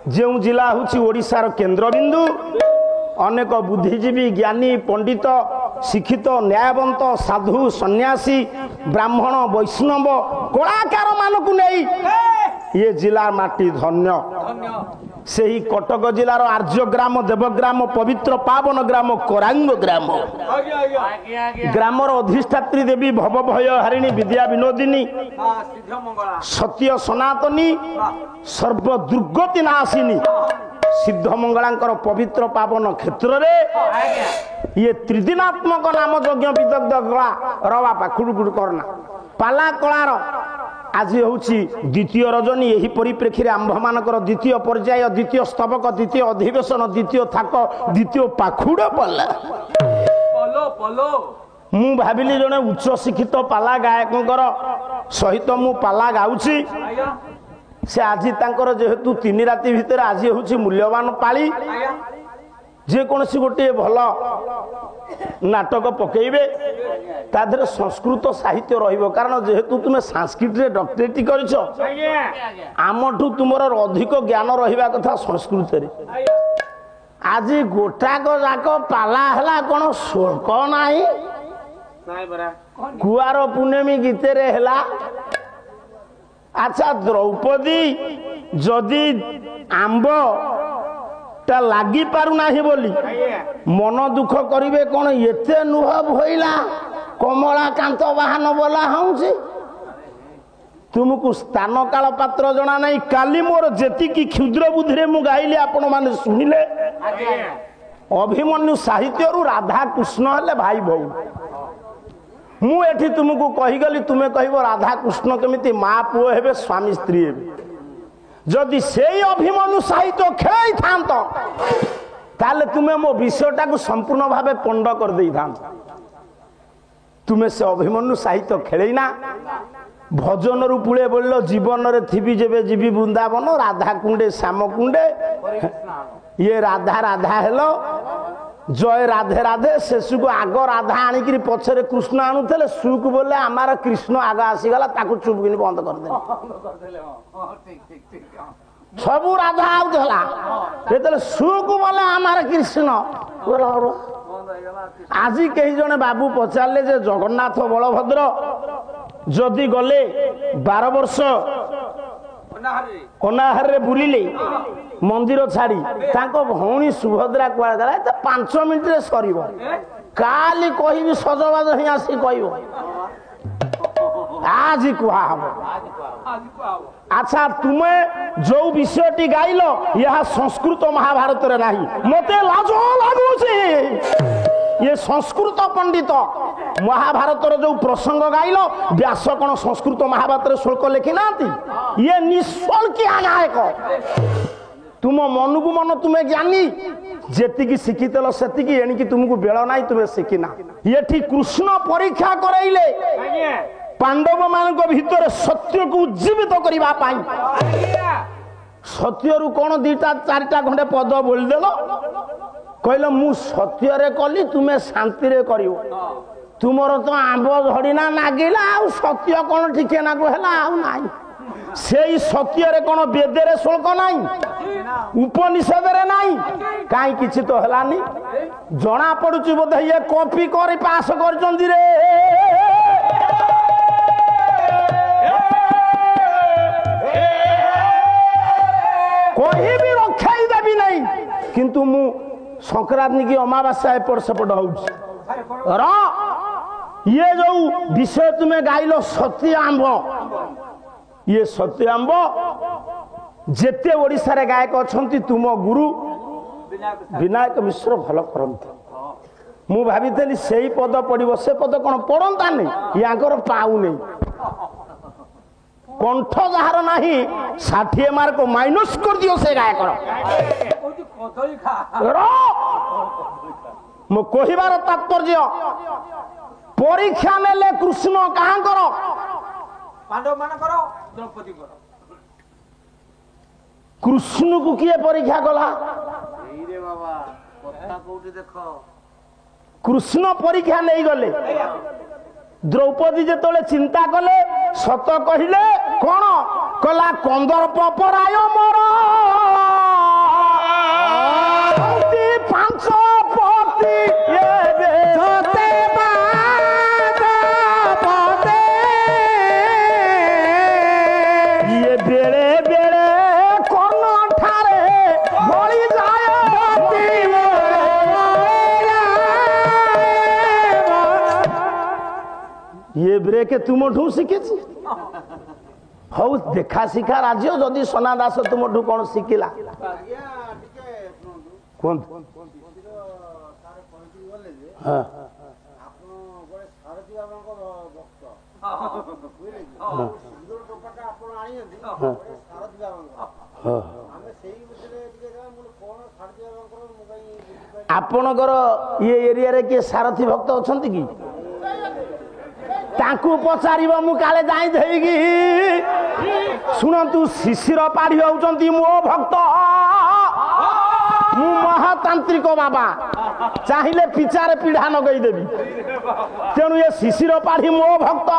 जो जिला हूँ ओडिशार केन्द्रबिंदु अनेक बुद्धिजीवी ज्ञानी पंडित शिक्षित न्यायवंत साधु सन्यासी ब्राह्मण वैष्णव कलाकार मानक नहीं ये जिला माटी धन्य से ही कटक जिलार आर्य ग्राम देवग्राम पवित्र पावन ग्राम करांग ग्राम ग्रामर अधिष्ठात्री देवी भव भय हारिणी विद्या विनोदिनी सत्य सनातनी सर्व दुर्गति नाशिनी सिद्धमंगला पवित्र पावन क्षेत्र रे ये त्रिदिनात्मक नाम यज्ञ विदग्ध कला रवा पाखुड़ करना पाला कलार आज हूँ द्वितीय रजनी यही परिप्रेक्षी आंभ मानकर द्वितीय पर्याय द्वितीय स्तबक द्वितीय अधिवेशन द्वितीय थाक द्वितीय पाखुड़ पल्ला मु भाविली जने उच्च शिक्षित पाला गायकर सहित मु पाला गाउछि से आज तांकर जेहेतु 3 राति भितर आज हूँ मूल्यवान पाली जेकोसी गोटे भल नाटक पकेबे तादर संस्कृत साहित्य रहिबो कारण जेहेतु तुम संस्कृत रे डॉक्टरेट करिछ आमठू तुमर अधिक ज्ञान रहिबा कथा संस्कृत रे आज गोटाक जाक पाला हला कोन शोक नाही कुआर पूर्णिमी गीते रे हला अच्छा द्रौपदी जदि आंब ता लागी पारु नाही बोली मन दुख करिवे कोन एते नुह भइला कमला कांत बाहन बोला हउछि तुमको स्थान काल पात्र जना नहीं काली मोर जेति की क्षुद्र बुद्धि रे मु गाइले आपण माने सुनिले अभिमन्यु साहित्य रु राधा कृष्ण हले भाई भौ मु एठी तुमको कहि गली तुमे कहबो राधा कृष्ण केमिति मां पुओ हेबे स्वामी स्त्री हेबे जदि से अभिमन्यु साहित्य खेई थांत ताले तुमे मो विषयटा को संपूर्ण भावे पंड कर देई थांत तुमे से अभिमन्यु साहित्य खेलेना भजन रु पुळे बोललो जीवन रे थिबी जेबे जीवी वृंदावन राधा कुंडे श्याम कुंडे ये राधा राधा हेलो जय राधे राधे शेषु को आग राधा आनिक पछरे कृष्ण आणुले सुक बोले आमार कृष्ण आग आसीगला ताकू चुपकिनी बंद कर दे सबू राधा आउला सुक बोले आमार कृष्ण आज कई जने बाबू पचारे जे जगन्नाथ बलभद्र जदि गले 12 वर्ष अनाहार बुलिले मंदिर छाड़ी तांको भौणी सुभद्रा कुआ गला तो 5 मिनिट रे सरीबो काली कहिबी सजबाज ही आसी कहबो आज कुआ हम अच्छा तुम्हें जो विषयटी गाइलो यह संस्कृत महाभारत रे नाही मते लाजो लागुछि ये संस्कृत पंडित महाभारत जो प्रसंग गाइलो व्यास कौन संस्कृत महाभारत श्लोक लिखि नांती ये निष्फलकिया नायक तुम मन को मन तुम्हें ज्ञानी जेतिकी शिखितल सेतिकी एणिकी तुमको बेल नाई तुम्हें शिखिना ये ठीक कृष्ण परीक्षा कराइले पांडव मान भीतर सत्य को उज्जीवित करबा पाई सत्य रु कौन 2-4टा खंडे पद बोलदेल कहल मु सत्य रे कली तुम्हें शांति रे करियो तुमर तो आंब झड़ीना नागिला आ सत्य कौन ठिकेना को हैला आ नाही सेई सत्य रे कौन वेद रे शुल्क नाही उपनिषद रे नाही काई किछि तो हलानी जना पडुची बोध ये कॉपी करी पास करचंदी रे कोई भी रखाई देबी नहीं किंतु मु संक्रांति की अमावास्या एपट सेपट हो ये जो विषय तुम्हें गाइल सत्य आंब ये सत्य आंब जेते ओडिशा रे गायक अछंती तुम गुरु विनायक मिश्र भल करंती मु भाबितली सेही पद पड़िबो से पद कोन पड़ंता नहीं याकर पाउ नहीं कंठ जहार नाही 60 मार्क माइनस कर दियो से गायकर मो कहिबार तात्पर्य परीक्षा नेले कृष्ण कहां करो पांडव मान करो द्रौपदी करो कृष्ण को किए परीक्षा कला रे बाबा कथा कोठी देखो कृष्ण परीक्षा नहीं गले द्रौपदी जेतले चिंता कले सत कहिले कोन कला कंदर्प पराय मोर ବ୍ରେକ୍ ତୁମଠୁ ଶିଖିଛି। ହଉ ଦେଖା ଶିଖା ରାଜ୍ୟ ଯଦି ସନା ଦାସ ତୁମଠୁ କଣ ଶିଖିଲା କୁହନ୍ତୁ। ଆପଣଙ୍କର ଇଏ ଏରିଆରେ କିଏ ସାରଥୀ ଭକ୍ତ ଅଛନ୍ତି କି? ତାଙ୍କୁ ପଚାରିବ ମୁଁ କାଳେ ଯାଇ ଦେଇକି। ଶୁଣନ୍ତୁ ଶିଶିର ପାଢୀ ହଉଛନ୍ତି ମୋ ଭକ୍ତ। ମୁଁ ମହାତାନ୍ତ୍ରିକ ବାବା, ଚାହିଁଲେ ପିଚାରେ ପିଢା ନଗେଇଦେବି। ତେଣୁ ଏ ଶିଶିର ପାଢୀ ମୋ ଭକ୍ତ।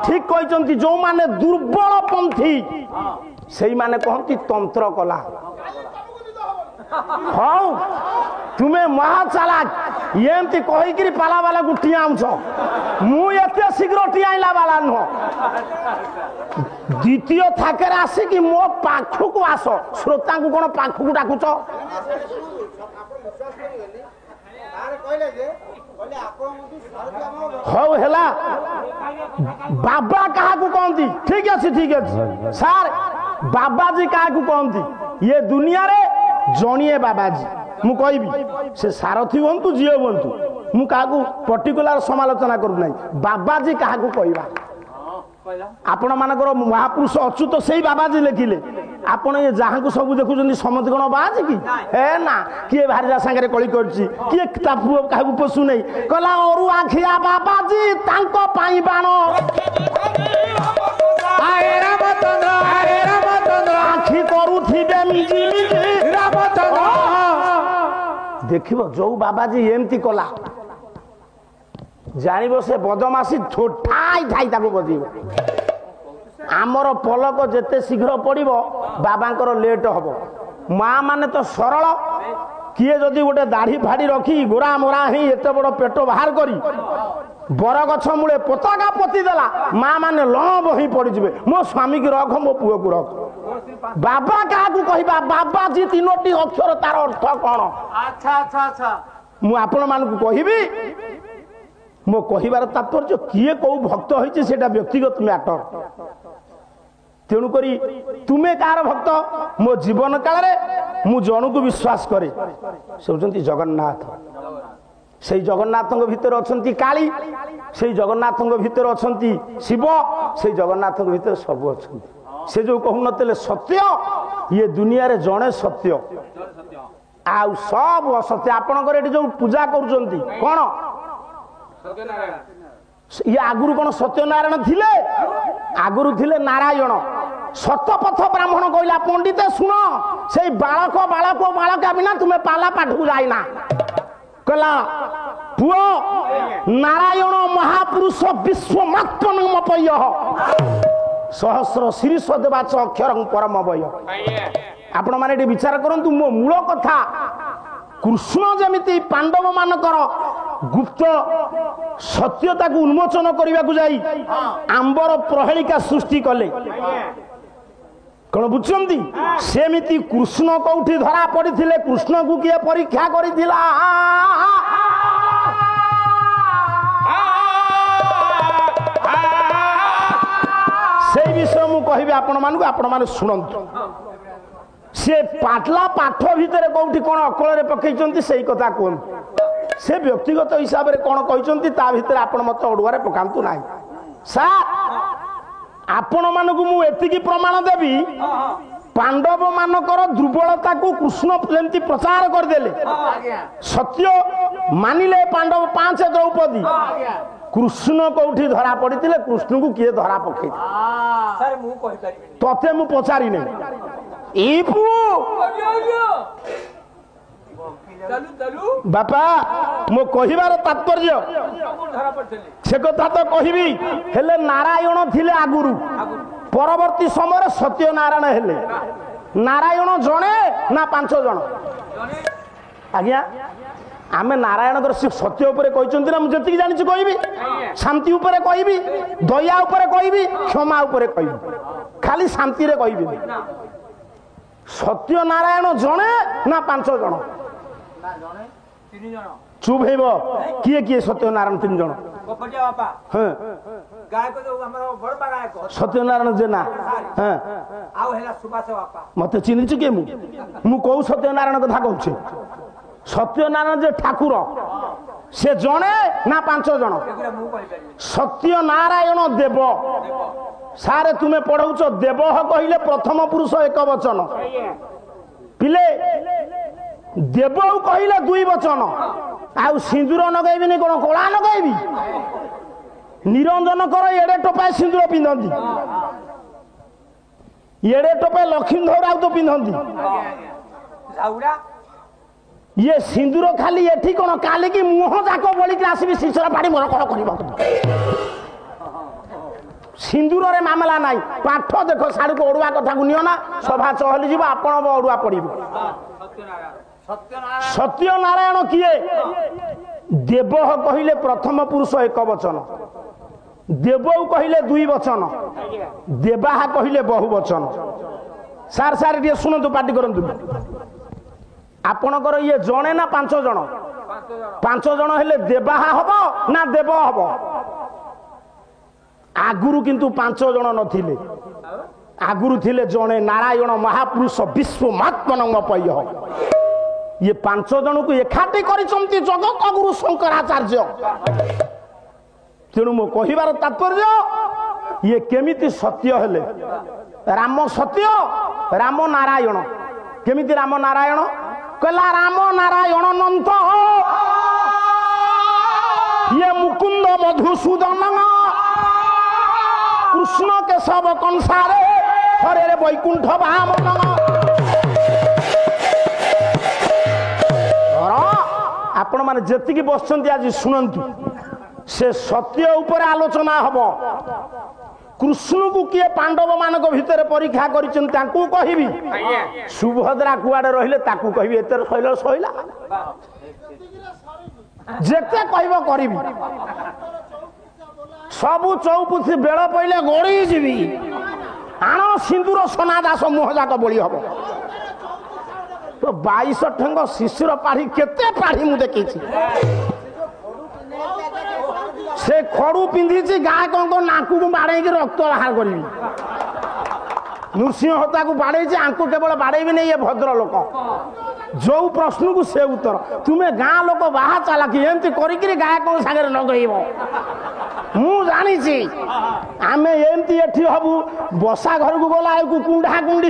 ଠିକ କହିଛନ୍ତି। ଯୋଉମାନେ ଦୁର୍ବଳ ପନ୍ଥୀ ସେଇମାନେ କହନ୍ତି ତନ୍ତ୍ର କଲା। ହଉ ତୁମେ ମହାଚାଲାକ ଏମିତି କହିକିରି ପାଲା ବାଲାକୁ ଟିଆଉଛ। ମୁଁ ଏତେ ଶୀଘ୍ର ଟିଆଇଲା ବାଲା ନୁହଁ। ଦ୍ୱିତୀୟ ଥାକରେ ଆସିକି ମୋ ପାଖକୁ ଆସ। ଶ୍ରୋତାଙ୍କୁ କଣ ପାଖକୁ ଡାକୁଛ? ହଉ ହେଲା। ବାବା କାହାକୁ କହନ୍ତି? ଠିକ ଅଛି ଠିକ ଅଛି ସାର୍। ବାବାଜୀ କାହାକୁ କହନ୍ତି? ଇଏ ଦୁନିଆରେ ଜଣିଏ ବାବାଜୀ। ମୁଁ କହିବି ସେ ସାରଥୀ ହୁଅନ୍ତୁ ଯିଏ ହୁଅନ୍ତୁ, ମୁଁ କାହାକୁ ପର୍ଟିକୁଲାର ସମାଲୋଚନା କରୁନାହିଁ। ବାବାଜୀ କାହାକୁ କହିବା? ଆପଣ ମାନଙ୍କର ମହାପୁରୁଷ ଅଚ୍ୟୁତ ସେଇ ବାବାଜୀ ଲେଖିଲେ। ଆପଣ ଏ ଯାହାଙ୍କୁ ସବୁ ଦେଖୁଛନ୍ତି ସମସ୍ତେ କଣ ବାବାଜୀ କି? ହେ ନା, କିଏ ଭାରିଜା ସାଙ୍ଗରେ କଳି କରିଛି, କିଏ ତା ପୁଅ କାହାକୁ ପୋଷୁ ନେଇ କହିଲା ଅରୁଆ ଖିଆ ବାବାଜୀ ତାଙ୍କ ପାଇଁ ବାଣ। ଆଖି କରୁଥିବେ ମିଜି ମିଜି। ଦେଖିବ ଯୋଉ ବାବାଜୀ ଏମିତି କଲା ଜାଣିବ ସେ ବଦମାସି ଠାଇ ଠାଇ ତାକୁ ବଜେଇବ। ଆମର ପଲକ ଯେତେ ଶୀଘ୍ର ପଡିବ ବାବାଙ୍କର ଲେଟ୍ ହବ। ମା ମାନେ ତ ସରଳ। କିଏ ଯଦି ଗୋଟେ ଦାଢି ଫାଡି ରଖି ଗୋରା ମୋରା ହେଇ ଏତେ ବଡ ପେଟ ବାହାର କରି ବରଗଛ ମୂଳେ ପତାକା ପୋତି ଦେଲା, ମା ମାନେ ଲମ୍ବ ହେଇ ପଡିଯିବେ। ମୋ ସ୍ୱାମୀକି ରଖ, ମୋ ପୁଅକୁ ରଖ। ବାବା କାହାକୁ କହିବା? ବାବାଜୀ ତିନୋଟି ଅକ୍ଷର ତାର ଅର୍ଥ କଣ? ମୁଁ ଆପଣ ମାନଙ୍କୁ କହିବି। ମୋ କହିବାର ତାତ୍ପର୍ଯ୍ୟ କିଏ କୋଉ ଭକ୍ତ ହେଇଛି ସେଟା ବ୍ୟକ୍ତିଗତ ମ୍ୟାଟର। ତେଣୁକରି ତୁମେ କାହାର ଭକ୍ତ? ମୋ ଜୀବନ କାଳରେ ମୁଁ ଜଣକୁ ବିଶ୍ୱାସ କରେ, ସେ ହେଉଛନ୍ତି ଜଗନ୍ନାଥ। ସେଇ ଜଗନ୍ନାଥଙ୍କ ଭିତରେ ଅଛନ୍ତି କାଳୀ, ସେଇ ଜଗନ୍ନାଥଙ୍କ ଭିତରେ ଅଛନ୍ତି ଶିବ, ସେଇ ଜଗନ୍ନାଥଙ୍କ ଭିତରେ ସବୁ ଅଛନ୍ତି। ସେ ଯୋଉ କହୁନଥିଲେ ସତ୍ୟ, ଇଏ ଦୁନିଆରେ ଜଣେ ସତ୍ୟ ଆଉ ସବୁ ଅସତ୍ୟ। ଆପଣଙ୍କର ଏଠି ଯୋଉ ପୂଜା କରୁଛନ୍ତି କଣ? ଇଏ ଆଗରୁ କଣ ସତ୍ୟନାରାୟଣ ଥିଲେ? ଆଗରୁ ଥିଲେ ନାରାୟଣ। ଶତପଥ ବ୍ରାହ୍ମଣ କହିଲା ପଣ୍ଡିତ ଶୁଣ, ସେଇ ବାଳକ ବାଳକ ବାଳକା ବିନା ତୁମେ ପାଲା ପାଠକୁ ଯାଇନା। କହିଲା ପୁଅ ନାରାୟଣ ମହାପୁରୁଷ ବିଶ୍ୱମାତ୍ମନମପୟ ସହସ୍ର ଶିରୀଷ ଦେବାଚ ଅକ୍ଷରଂ ପରମ ବୟ। ଆପଣ ମାନେ ଏଠି ବିଚାର କରନ୍ତୁ। ମୋ ମୂଳ କଥା, କୃଷ୍ଣ ଯେମିତି ପାଣ୍ଡବ ମାନଙ୍କର ଗୁପ୍ତ ସତ୍ୟତାକୁ ଉନ୍ମୋଚନ କରିବାକୁ ଯାଇ ଆମ୍ବର ପ୍ରହେଳିକା ସୃଷ୍ଟି କଲେ, କଣ ବୁଝୁଛନ୍ତି? ସେମିତି କୃଷ୍ଣ କୋଉଠି ଧରା ପଡିଥିଲେ, କୃଷ୍ଣକୁ କିଏ ପରୀକ୍ଷା କରିଥିଲା? ସେଇ ବିଷୟ ମୁଁ କହିବି ଆପଣ ମାନଙ୍କୁ, ଆପଣ ମାନେ ଶୁଣନ୍ତୁ। ସେ ପାଟଲା ପାଠ ଭିତରେ କୋଉଠି କଣ ଅକଳରେ ପକେଇଛନ୍ତି ସେଇ କଥା କୁହନ୍ତୁ। ସେ ବ୍ୟକ୍ତିଗତ ହିସାବରେ କଣ କହିଛନ୍ତି ତା ଭିତରେ ଆପଣ ମତେ ଅଡୁଆରେ ପକାନ୍ତୁ ନାହିଁ। ସାର୍ ଆପଣ ମାନଙ୍କୁ ମୁଁ ଏତିକି ପ୍ରମାଣ ଦେବି, ପାଣ୍ଡବ ମାନଙ୍କର ଦୁର୍ବଳତାକୁ କୃଷ୍ଣ ଯେମିତି ପ୍ରଚାର କରିଦେଲେ, ସତ୍ୟ ମାନିଲେ ପାଣ୍ଡବ 5 ଦ୍ରୌପଦୀ, କୃଷ୍ଣ କୋଉଠି ଧରା ପଡିଥିଲେ, କୃଷ୍ଣକୁ କିଏ ଧରା ପକେଇଥିଲେ? ତତେ ମୁଁ ପଚାରି ନାହିଁ। ବାପା ମୋ କହିବାର ତାତ୍ପର୍ଯ୍ୟ ସେ କଥା ତ କହିବି, ହେଲେ ନାରାୟଣ ଥିଲେ ଆଗରୁ, ପରବର୍ତ୍ତୀ ସମୟରେ ସତ୍ୟନାରାୟଣ ହେଲେ। ନାରାୟଣ ଜଣେ ନା 5 ଜଣ? ଆଜ୍ଞା ଆମେ ନାରାୟଣଙ୍କର ସେ ସତ୍ୟ ଉପରେ କହିଛନ୍ତି ନା? ମୁଁ ଯେତିକି ଜାଣିଛି କହିବି। ଶାନ୍ତି ଉପରେ କହିବି, ଦୟା ଉପରେ କହିବି, କ୍ଷମା ଉପରେ କହିବି, ଖାଲି ଶାନ୍ତିରେ କହିବି। ସତ୍ୟନାରାୟଣ ଜଣେ ନା 5 ଜଣ? ଚୁପ୍ ହେଇବ। କିଏ କିଏ ସତ୍ୟନାରାୟଣ 3 ଜଣ? ହଁ ସତ୍ୟନାରାୟଣ ଜେନା। ହଁ ମତେ ଚିହ୍ନିଛୁ କିଏ? ମୁଁ କୋଉ ସତ୍ୟନାରାୟଣ କଥା କହୁଛି? ସତ୍ୟନାରାୟଣ ଯେ ଠାକୁର ସେ ଜଣେ ନା 5 ଜଣ? ସତ୍ୟନାରାୟଣ ଦେବ। ସାରେ ତୁମେ ପଢଉଛ ଦେବ କହିଲେ ପ୍ରଥମ ପୁରୁଷ ଏକ ବଚନ, ପିଲେ ଦେବ କହିଲେ 2 ବଚନ। ଆଉ ସିନ୍ଦୁର ଲଗାଇବିନି କଣ କଳା ଲଗାଇବି? ନିରଞ୍ଜନ କର ଏଡେ ଟୋପାଏ ସିନ୍ଦୁର ପିନ୍ଧନ୍ତି, ଏଡେ ଟୋପାଏ ଲକ୍ଷ୍ମୀଧର ରାଉତ ପିନ୍ଧନ୍ତି। ଇଏ ସିନ୍ଦୁର ଖାଲି ଏଠି କଣ କାଲିକି ମୁହଁ ଯାକ ବଳିକି ଆସିବି ଶିଶର ପାଣି ମୋର କଣ କରିବାକୁ? ସିନ୍ଦୁରରେ ମାମଲା ନାହିଁ। ପାଠ ଦେଖ ସାଡକୁ ଅଡୁଆ କଥାକୁ ନିଅ ନା, ସଭା ଚହଲି ଯିବ, ଆପଣ ଅଡୁଆ ପଡିବ। ସତ୍ୟନାରାୟଣ କିଏ? ଦେବ କହିଲେ ପ୍ରଥମ ପୁରୁଷ ଏକ ବଚନ, ଦେବ କହିଲେ 2 ବଚନ, ଦେବାହା କହିଲେ ବହୁ ବଚନ। ସାର୍ ସାର୍ ଟିକେ ଶୁଣନ୍ତୁ, ପାଟି କରନ୍ତୁ। ଆପଣଙ୍କର ଇଏ ଜଣେ ନା 5 ଜଣ? 5 ଜଣ ହେଲେ ଦେବାହା ହବ ନା ଦେବ ହବ? ଆଗରୁ କିନ୍ତୁ 5 ଜଣ ନଥିଲେ, ଆଗରୁ ଥିଲେ ଜଣେ ନାରାୟଣ ମହାପୁରୁଷ ବିଶ୍ୱମାତ୍ମନଙ୍କ ପୟ। ଇଏ 5 ଜଣକୁ ଏକାଠି କରିଛନ୍ତି ଜଗତ ଗୁରୁ ଶଙ୍କରାଚାର୍ଯ୍ୟ। ତେଣୁ ମୋ କହିବାର ତାତ୍ପର୍ଯ୍ୟ ଇଏ କେମିତି ସତ୍ୟ ହେଲେ? ରାମ ସତ୍ୟ, ରାମ ନାରାୟଣ। କେମିତି ରାମ ନାରାୟଣ? କହିଲା ରାମ ନାରାୟଣ ନନ୍ତ, ଇଏ ମୁକୁନ୍ଦ ମଧୁସୂଦନ, କୃଷ୍ଣ କେଶବ କଂସାରେ, ହରେ ବୈକୁଣ୍ଠ ବାମନ। ଆପଣ ମାନେ ଯେତିକି ବସିଛନ୍ତି ଆଜି ଶୁଣନ୍ତୁ, ସେ ସତ୍ୟ ଉପରେ ଆଲୋଚନା ହବ। କୃଷ୍ଣକୁ କିଏ ପାଣ୍ଡବ ମାନଙ୍କ ଭିତରେ ପରୀକ୍ଷା କରିଛନ୍ତି ତାଙ୍କୁ କହିବି, ସୁଭଦ୍ରା କୁଆଡେ ରହିଲେ ତାକୁ କହିବି। ଏତେ ସଇଲା ଯେତେ କହିବ କରିବି। ସବୁ ଚଉପୁଥି ବେଳ ପଇଲେ ଗড়ି ଯିବି। ଆଣ ସିନ୍ଦୁର সোনা ଦାସ ମୁହଁ ଯାକ ବଳି ହବ। 22 ଠେଙ୍ଗ ଶିଶୁର ପାଢି କେତେ ପାଢି ମୁଁ ଦେଖିଛି। ସେ ଖଡୁ ପିନ୍ଧିଛି, ଗାଁ କଙ୍କ ନାକକୁ ବାଡେଇକି ରକ୍ତ ବାହାର କରିବି। ନୃସିଂହ ହତାକୁ ବାଡେଇଛି, ଆଙ୍କୁ କେବଳ ବାଡେଇବି ନାହିଁ। ଏ ଭଦ୍ର ଲୋକ, ଯୋଉ ପ୍ରଶ୍ନକୁ ସେ ଉତ୍ତର। ତୁମେ ଗାଁ ଲୋକ ବାହା ଚାଲାକି ଏମିତି କରିକିରି ଗାୟକଙ୍କ ସାଙ୍ଗରେ ଲଗେଇବ। ମୁଁ ଜାଣିଛି ଆମେ ଏମିତି ଏଠି ହବୁ, ବସା ଘରକୁ ଗଲା ବେଳକୁ କୁଣ୍ଢା କୁଣ୍ଡି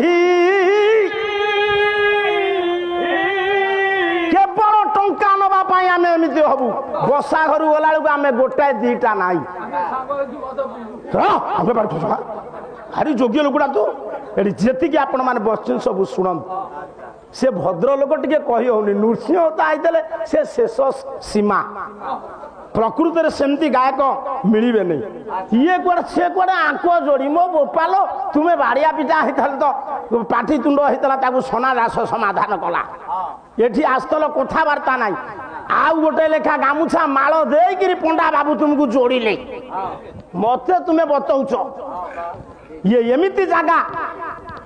କେବଳ ଟଙ୍କା ନବା ପାଇଁ ଆମେ ଏମିତି ହବୁ। ବସା ଘରୁ ଗଲା ବେଳକୁ ଆମେ ଗୋଟାଏ 2ଟା ନାହିଁ। ଆରେ ଯୋଗ୍ୟ ଲୋକଟା ତ ଏଠି ଯେତିକି ଆପଣ ମାନେ ବସିଛନ୍ତି ସବୁ ଶୁଣନ୍ତୁ। ସେ ଭଦ୍ର ଲୋକ ଟିକେ କହି ହଉନି। ନୃସିଂହ ହତା ହେଇଥିଲେ ସେ ଶେଷ ସୀମା। ପ୍ରକୃତରେ ସେମିତି ଗାୟକ ମିଳିବେ ନାହିଁ। ଇଏ କୁଆଡେ ସେ କୁଆଡେ ଆଙ୍କ ଯୋଡି। ମୋ ବୋପାଲ, ତୁମେ ବାଡିଆ ପିଟା ହେଇଥାଲ ତ ପାଟି ତୁଣ୍ଡ ହେଇଥିଲା, ତାକୁ সোনা ଦାସ ସମାଧାନ କଲା। ଏଠି ଆସିଥଲ କଥାବାର୍ତ୍ତା ନାହିଁ। ଆଉ ଗୋଟେ ଲେଖା ଗାମୁଛା ମାଳ ଦେଇକିରି ପଣ୍ଡା ବାବୁ ତୁମକୁ ଯୋଡିଲେ। ମତେ ତୁମେ ବତଉଛ ଇଏ ଏମିତି ଜାଗା।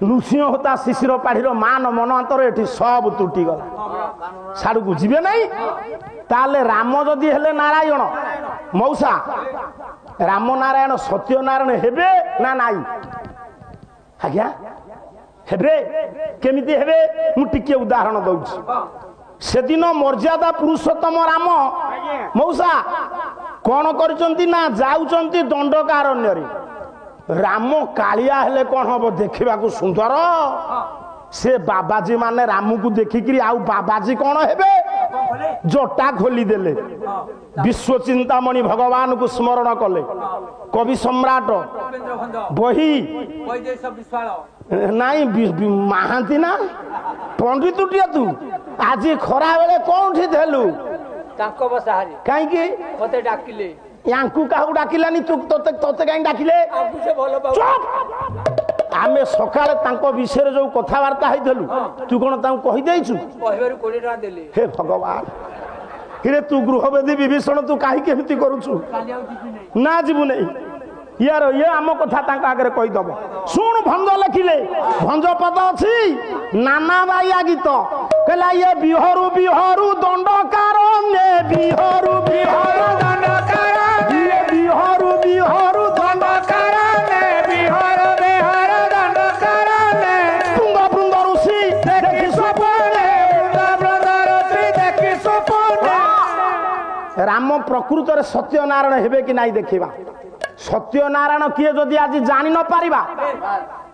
ନୃସିଂହ ହତା ଶିଶିର ପାଢିର ମାନ ମନାନ୍ତର ଏଠି ସବୁ ତୁଟି ଗଲା। ସାଡକୁ ଯିବେ ନାହିଁ। ତାହେଲେ ରାମ ଯଦି ହେଲେ ନାରାୟଣ, ମଉସା ରାମ ନାରାୟଣ ସତ୍ୟନାରାୟଣ ହେବେ ନା ନାଇଁ? ଆଜ୍ଞା ହେବେ। କେମିତି ହେବେ? ମୁଁ ଟିକେ ଉଦାହରଣ ଦଉଛି। ସେଦିନ ମର୍ଯ୍ୟାଦା ପୁରୁଷୋତ୍ତମ ରାମ ମଉସା କଣ କରିଛନ୍ତି ନା ଯାଉଛନ୍ତି ଦଣ୍ଡକାରଣ୍ୟରେ। ରାମ କାଳିଆ ହେଲେ କଣ ହବ? ଦେଖିବାକୁ ସୁନ୍ଦର। ସେ ବାବାଜୀ ମାନେ ରାମକୁ ଦେଖିକିରି ଆଉ ବାବାଜୀ କଣ ହେବେ? ଜଟା ଖୋଲିଦେଲେ। ବିଶ୍ୱ ଚିନ୍ତାମଣି ଭଗବାନଙ୍କୁ ସ୍ମରଣ କଲେ। କବି ସମ୍ରାଟ ବହି ନାଇଁ ମହାନ୍ତି ନା ପଣ୍ଡିତଟିଏ ତୁ ଆଜି ଖରା ବେଳେ କୋଉଠି ଥେଲୁ? କାହିଁକି ମତେ ଡାକିଲେ? ୟାଙ୍କୁ କାହାକୁ ଡାକିଲାନି? ତତେ କାହିଁକି ଡାକିଲେ? ଆମେ ସକାଳେ ତାଙ୍କ ବିଷୟରେ ଯୋଉ କଥାବାର୍ତ୍ତା ହେଇଥିଲୁ, ତୁ କଣ ତାଙ୍କୁ କହିଦେଇଛୁ? ହେ ଭଗବାନ, ହିରେ ତୁ ଗୃହବେଦୀ ବିଭୀଷଣ ତୁ କାହିଁକି ଏମିତି କରୁଛୁ? ନା ଯିବୁ ନାହିଁ। ଇଏ ଆମ କଥା ତାଙ୍କ ଆଗରେ କହିଦବ। ଶୁଣ, ଭଞ୍ଜ ଲେଖିଲେ, ଭଞ୍ଜ ପଦ ଅଛି ନାନା ବାଇଆ ଗୀତ कहला ये बिहरू बिहरू दंडकार ने बिहरू बिहरू दंडकार ये बिहरू बिहरू दंडकार ने बिहरू बिहरू दंडकार ने बृंद बृंद ऋषि देखि सपने बृंद बृंद ऋषि देखि सपने राम प्रकृत रे सत्यनारायण हेबे कि नाही देखिबा सत्यनारायण किए जदि आज जानि न पारिबा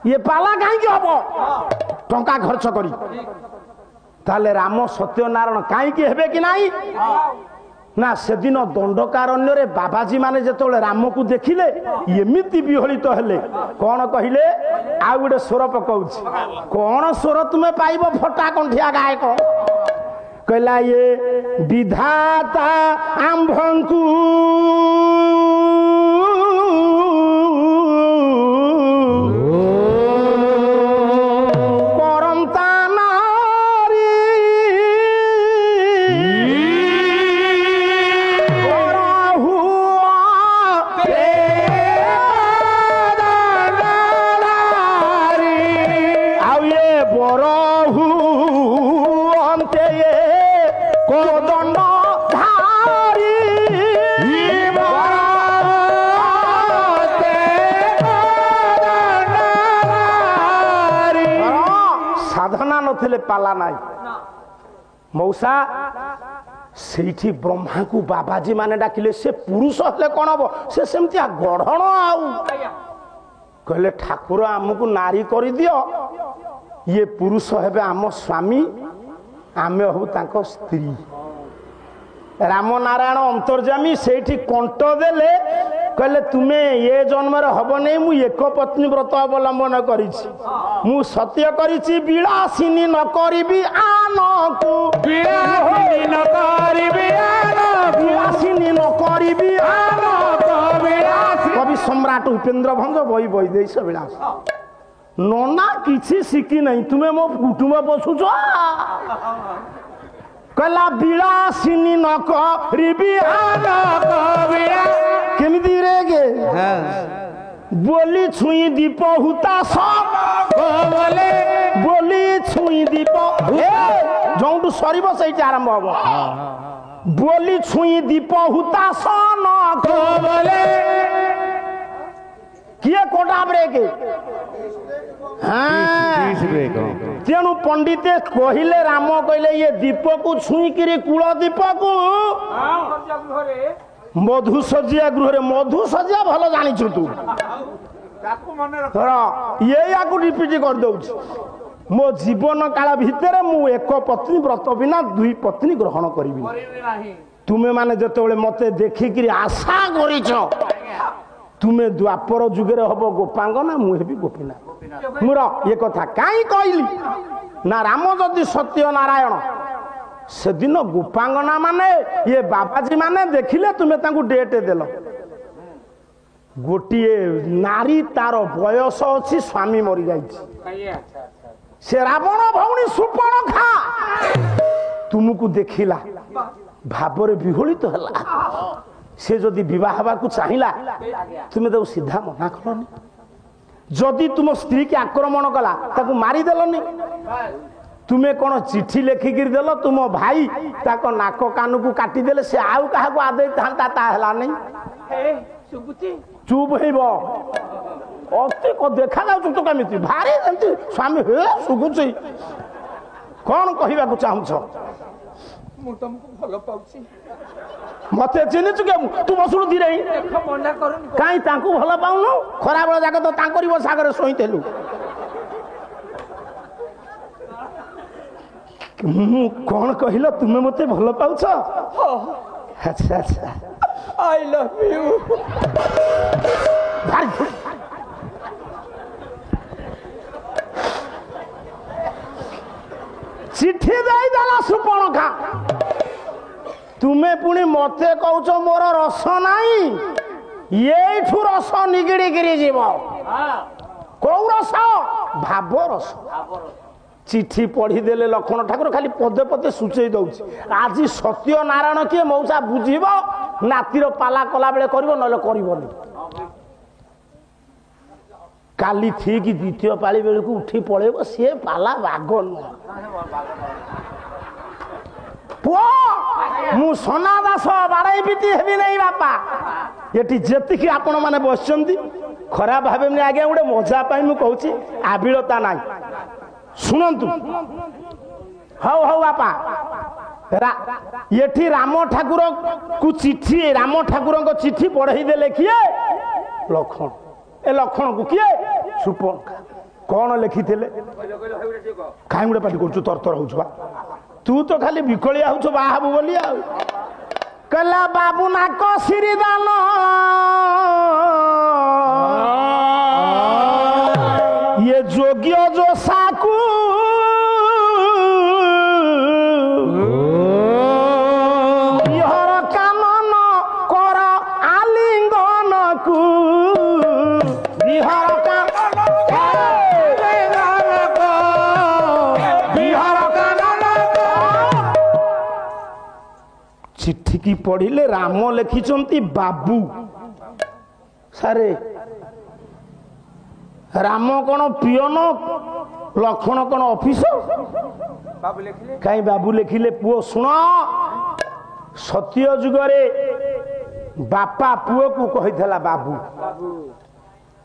ये पाला काहे कि हबो टंका खर्च करी ताले राम सत्यनारायण काहे कि हेबे कि नाही ना सेदिन दंडकारण्य रे बाबाजी माने जेतोले राम को देखिले एमिति बिहलित हेले कोन कहिले आ गुडे स्वर पकाउछि कोन स्वर तुमे पाइबो फटा कंठिया गायक कहला ये विधाता आंभंकु पाला नाई मौसा सेठी ब्रह्मा को बाबाजी माने डाकिले से पुरुष हले कोन हबो से सेमतिया गढ़ण आउ कहले ठाकुर हमकु नारी करि दियो ये पुरुष हेबे आम स्वामी आमे हबु तांको स्त्री राम नारायण अंतर्जामी सेठी कंठ देले कहले तुमे ये जन्म रे हबो नै मु एक पत्नी व्रत अवलंबन करिछि मु सत्य करिछि विलासिनी न करिबी आनको विलासिनी न करिबी आनको विलासिनी न करिबी आनको विलास कवि सम्राट उपेंद्र भंग बई बई देश विलास नोना किछि सिकी नै तुमे मो कुटुंब बसुछो कला विलासिनी न करिबी आनको केमिति रेगे बोली छुई दीप हुता सब बोले बोली छुई दीप जोंटू सरीब सही आरंभ हबो बोली छुई दीप हुता सन बोले किए कोटा ब्रेके तेणु पंडिते कहले राम कहले ये दीप को छुई करी कूल दीप को मधुसजिया गृह मधुसजिया भल जानी तू ये रिपीट कर दौ मो जीवन काल भितर मु एक पत्नी व्रत बिना दुई पत्नी ग्रहण करी तुमे माने जेतेबेले मते देखिकरी आशा करिछ तुमे द्वापर जुगे हब गोपांग ना मु हेबी गोपीना मुर ये कथा काई कहली ना राम जदि सत्य नारायण से दिन गोपांगना माने ये बाबाजी माने देखिले तुमे तांकु डेट देल गोटिए नारी तार बयस अछि स्वामी मरि जाइछि से रावण भौणी सुपर्णखा तुमको देखिला भाबरे विहोलित हला से जदि विवाह हवा को चाहिला तुमे तो सीधा मना करनी जदि तुम स्त्री के आक्रमण कला ताकू मारी देलनी तुम्हें कौन चिट्ठी लेखिकी देल तुम भाई ताको नाक कान को काटी देले से आउ कहा को आदे था हला नहीं चुप हेबो अति को देखा जाउ तो केमिति भारी एंती स्वामी हे सुगुची कौन कहिबा को चाहू छ मु तुमको भलो पाउची मते चिनि चुके तू बसुनु धीरे देखो मना करू काई तांको भलो पाउनु खरा बेला जाके तो तांकरी बसागरे सोइतेलु कौन कहल तुम्हें मते भल पाउछ अच्छा अच्छा आई लव यू चिट्ठी दई देला सुपर्णखा तुम्हें पुणी मते कहूच मोर रस नहीं ये रस निगिड़ी गिरी जीव कौ रस भाव रस चिट्ठी पढ़ी देले लक्ष्मण ठाकुर खाली पदे पदे सूचई दउछि आज सत्य नारायण किए मौसा बुझीब नातीर पाला कला बेले करिवो नले करिवोनी काली ठीक द्वितीय पाली बेले को उठी पळेबो से पाला बाग न पुओ मु सोना दास बाड़ाई पिटी हेबी नहीं बापा ये जेतिकी आपण मैंने बस खराब भावे आज्ञा गोटे मजा मु कहूँ आबिलता ना शुणु हौ हौ बापा ये राम ठाकुर को चिट्ठी राम ठाकुर को चिट्ठी पढ़ई देले किए लक्षण ए लक्षण को किए सुपन कौन लिखी कहीं गोटे पाटी कर तर तर हो तू तो खाली विकलिया हो बाहबू बोली कहला बाबू नाक श्रीदान ये जोग्य जो साकू इहर कानन कर आलिंगन को इहर चिट्ठी की पढ़िले राम लिखिंट बाबू सारे राम कौन पियन लक्षण कौन ऑफिसर कहीं बाबू लिखिले पुओ शुण सत्य जुगरे बापा पुओ को कही बाबू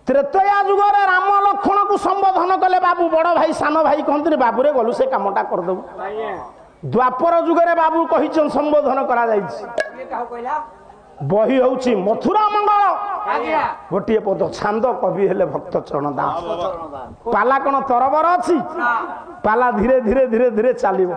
त्रेतया जुगरे राम लक्षण को संबोधन कले बाबू बड़ भाई सान भाई कहते बाबू रे गलु से कामटा करदेबू द्वापर जुगरे बाबू कही संबोधन करा बही हूँ मथुरा मंगल गोटे पद छांद कवि हेले भक्त चरण दास पाला कौन तरबर अच्छी पाला धीरे धीरे धीरे धीरे चलो।